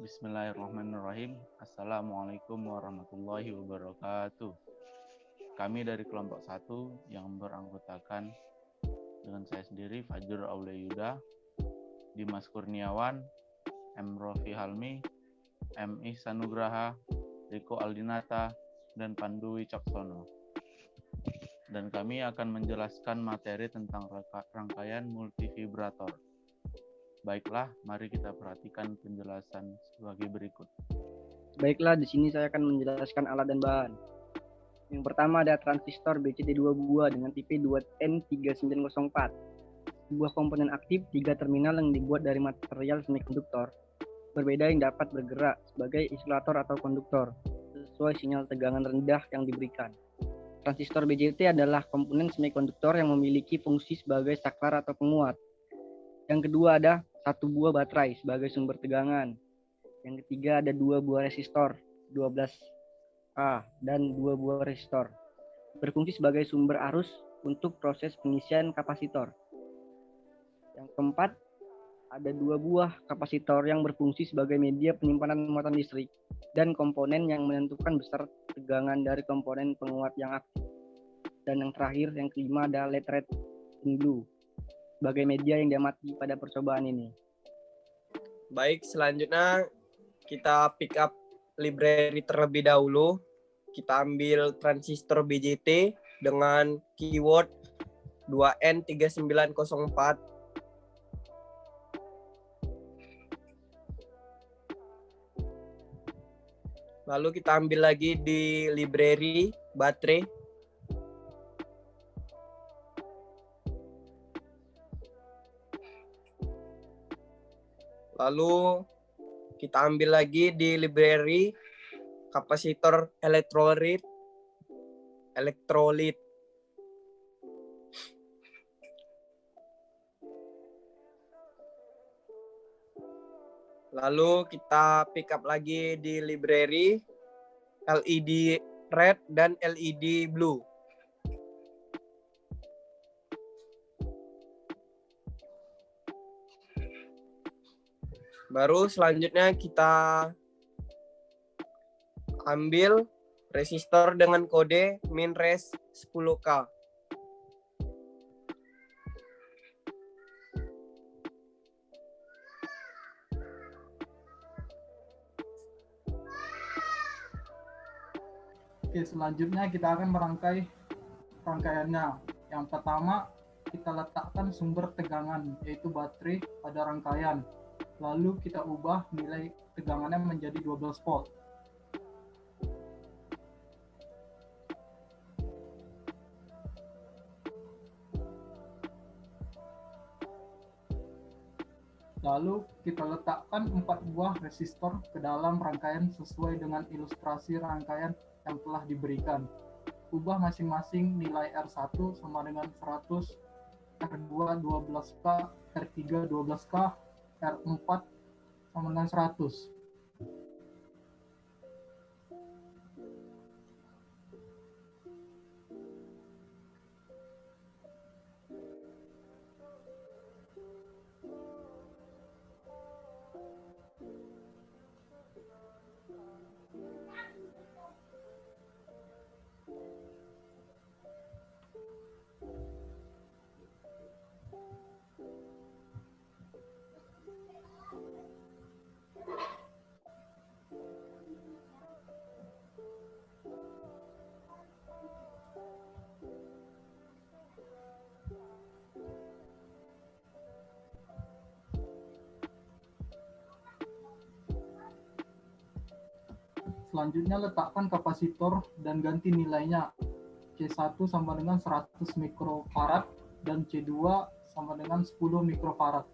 Bismillahirrahmanirrahim. Assalamualaikum warahmatullahi wabarakatuh. Kami dari kelompok 1 yang beranggotakan dengan saya sendiri, Fajrul Aulia Yuda, Dimas Kurniawan, M. Rofi Halmi, M. Ihsan Nugraha, Riko Aldinata, dan Pandu Wicaksono. Dan kami akan menjelaskan materi tentang rangkaian multivibrator. Baiklah, mari kita perhatikan penjelasan sebagai berikut. Baiklah, di sini saya akan menjelaskan alat dan bahan. Yang pertama ada transistor BCD2 buah dengan tipe 2N3904. Sebuah komponen aktif 3 terminal yang dibuat dari material semikonduktor berbeda yang dapat bergerak sebagai isolator atau konduktor sesuai sinyal tegangan rendah yang diberikan. Transistor BJT adalah komponen semikonduktor yang memiliki fungsi sebagai saklar atau penguat. Yang kedua ada 1 buah baterai sebagai sumber tegangan. Yang ketiga ada 2 buah resistor 12A dan 2 buah resistor berfungsi sebagai sumber arus untuk proses pengisian kapasitor. Yang keempat ada 2 buah kapasitor yang berfungsi sebagai media penyimpanan muatan listrik dan komponen yang menentukan besar tegangan dari komponen penguat yang aktif. Dan yang terakhir, yang kelima ada lead red in blue sebagai media yang diamati pada percobaan ini. Baik, selanjutnya kita pick up library terlebih dahulu. Kita ambil transistor BJT dengan keyword 2N3904. Lalu kita ambil lagi di library baterai. Lalu kita ambil lagi di library kapasitor elektrolit. Lalu kita pick up lagi di library LED red dan LED blue. Baru selanjutnya kita ambil resistor dengan kode minres 10K. Oke, selanjutnya kita akan merangkai rangkaiannya. Yang pertama, kita letakkan sumber tegangan, yaitu baterai pada rangkaian. Lalu kita ubah nilai tegangannya menjadi 12 volt. Lalu kita letakkan 4 buah resistor ke dalam rangkaian sesuai dengan ilustrasi rangkaian yang telah diberikan. Ubah masing-masing nilai R1 sama dengan 100, R2 12K, R3 12K, R4 sama dengan 100. Selanjutnya letakkan kapasitor dan ganti nilainya. C1 sama dengan 100 mikrofarad dan C2 sama dengan 10 mikrofarad.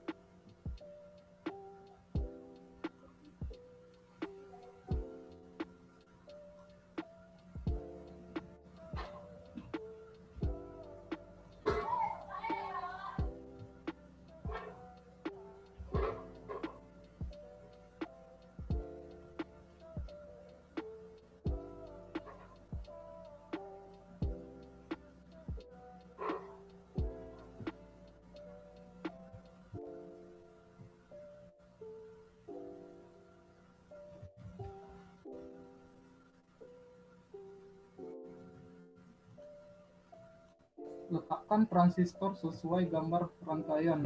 Letakkan transistor sesuai gambar rangkaian.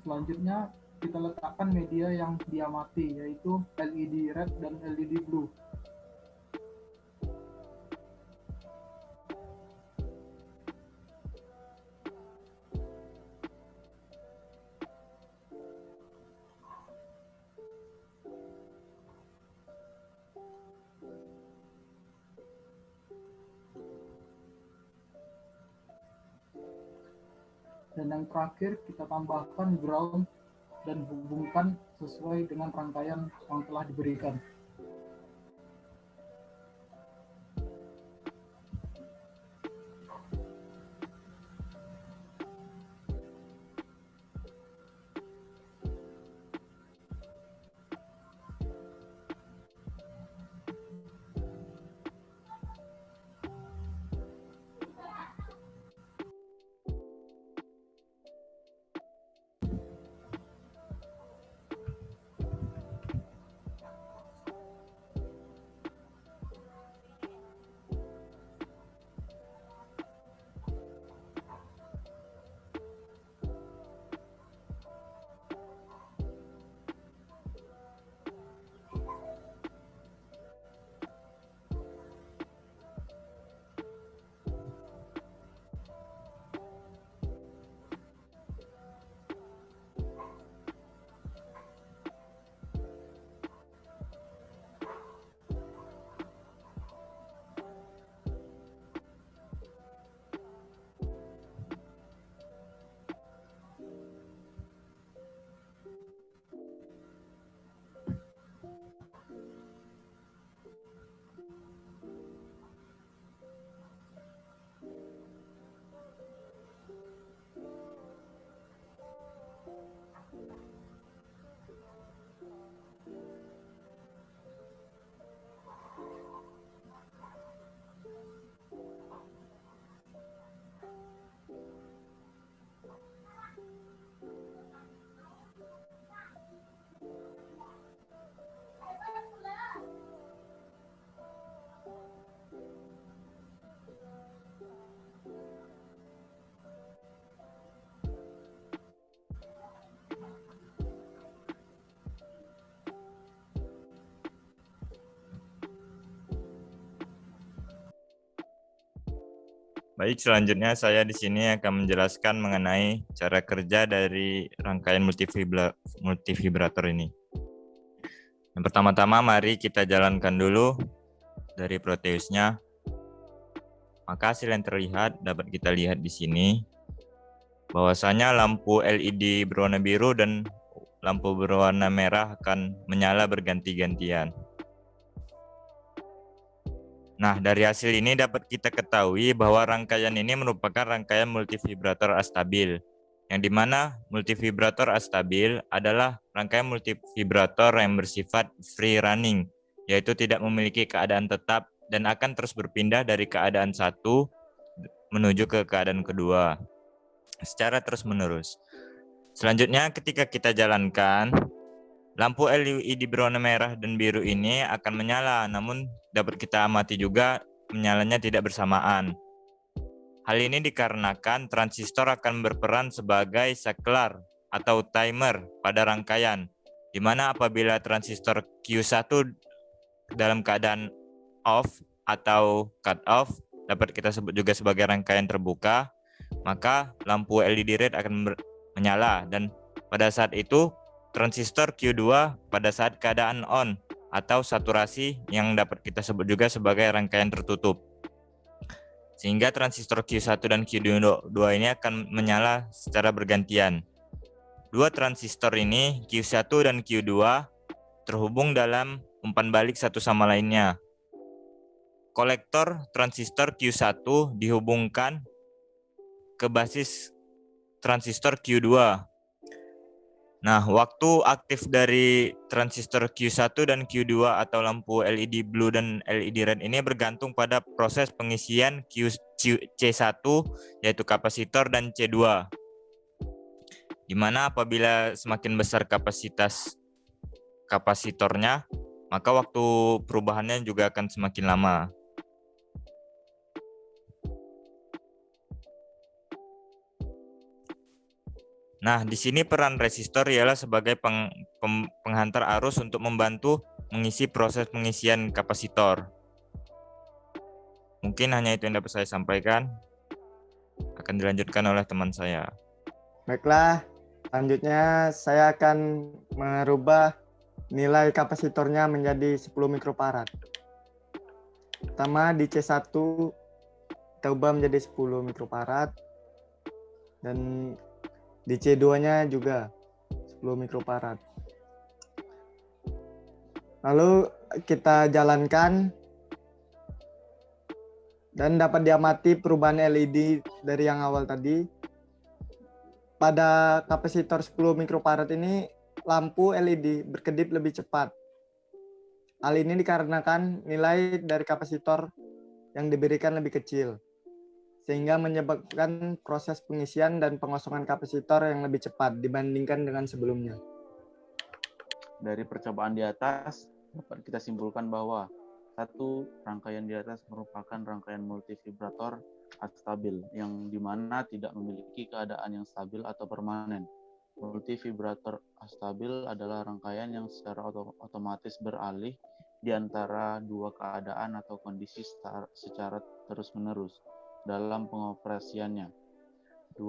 Selanjutnya kita letakkan media yang diamati, yaitu LED red dan LED blue. Dan yang terakhir kita tambahkan ground dan hubungkan sesuai dengan rangkaian yang telah diberikan. Baik, selanjutnya saya di sini akan menjelaskan mengenai cara kerja dari rangkaian multivibrator ini. Yang pertama-tama mari kita jalankan dulu dari Proteusnya. Maka hasil yang terlihat dapat kita lihat di sini bahwasanya lampu LED berwarna biru dan lampu berwarna merah akan menyala berganti-gantian. Nah, dari hasil ini dapat kita ketahui bahwa rangkaian ini merupakan rangkaian multivibrator astabil, yang dimana multivibrator astabil adalah rangkaian multivibrator yang bersifat free running, yaitu tidak memiliki keadaan tetap dan akan terus berpindah dari keadaan satu menuju ke keadaan kedua secara terus-menerus. Selanjutnya, ketika kita jalankan, lampu LED berwarna merah dan biru ini akan menyala, namun dapat kita amati juga menyalanya tidak bersamaan. Hal ini dikarenakan transistor akan berperan sebagai saklar atau timer pada rangkaian, di mana apabila transistor Q1 dalam keadaan off atau cut off, dapat kita sebut juga sebagai rangkaian terbuka, maka lampu LED red akan menyala, dan pada saat itu transistor Q2 pada saat keadaan on atau saturasi yang dapat kita sebut juga sebagai rangkaian tertutup. Sehingga transistor Q1 dan Q2 ini akan menyala secara bergantian. Dua transistor ini, Q1 dan Q2, terhubung dalam umpan balik satu sama lainnya. Kolektor transistor Q1 dihubungkan ke basis transistor Q2. Nah, waktu aktif dari transistor Q1 dan Q2 atau lampu LED blue dan LED red ini bergantung pada proses pengisian C1 yaitu kapasitor dan C2. Di mana apabila semakin besar kapasitas kapasitornya, maka waktu perubahannya juga akan semakin lama. Nah, di sini peran resistor ialah sebagai penghantar arus untuk membantu mengisi proses pengisian kapasitor. Mungkin hanya itu yang dapat saya sampaikan. Akan dilanjutkan oleh teman saya. Baiklah, selanjutnya saya akan merubah nilai kapasitornya menjadi 10 mikrofarad. Pertama di C1 kita ubah menjadi 10 mikrofarad dan di C2-nya juga 10 mikrofarad. Lalu kita jalankan dan dapat diamati perubahan LED dari yang awal tadi. Pada kapasitor 10 mikrofarad ini lampu LED berkedip lebih cepat. Hal ini dikarenakan nilai dari kapasitor yang diberikan lebih kecil, sehingga menyebabkan proses pengisian dan pengosongan kapasitor yang lebih cepat dibandingkan dengan sebelumnya. Dari percobaan di atas, dapat kita simpulkan bahwa satu rangkaian di atas merupakan rangkaian multivibrator astabil, yang dimana tidak memiliki keadaan yang stabil atau permanen. Multivibrator astabil adalah rangkaian yang secara otomatis beralih di antara dua keadaan atau kondisi secara terus-menerus dalam pengoperasiannya. 2.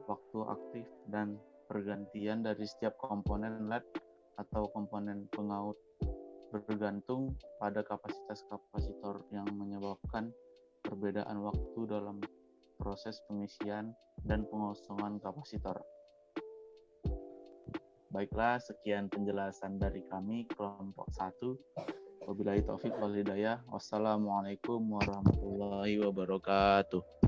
Waktu aktif dan pergantian dari setiap komponen LED atau komponen pengaut bergantung pada kapasitas kapasitor yang menyebabkan perbedaan waktu dalam proses pengisian dan pengosongan kapasitor. Baiklah, sekian penjelasan dari kami kelompok 1. Wabillahi taufik wal hidayah. Wassalamualaikum warahmatullahi wabarakatuh.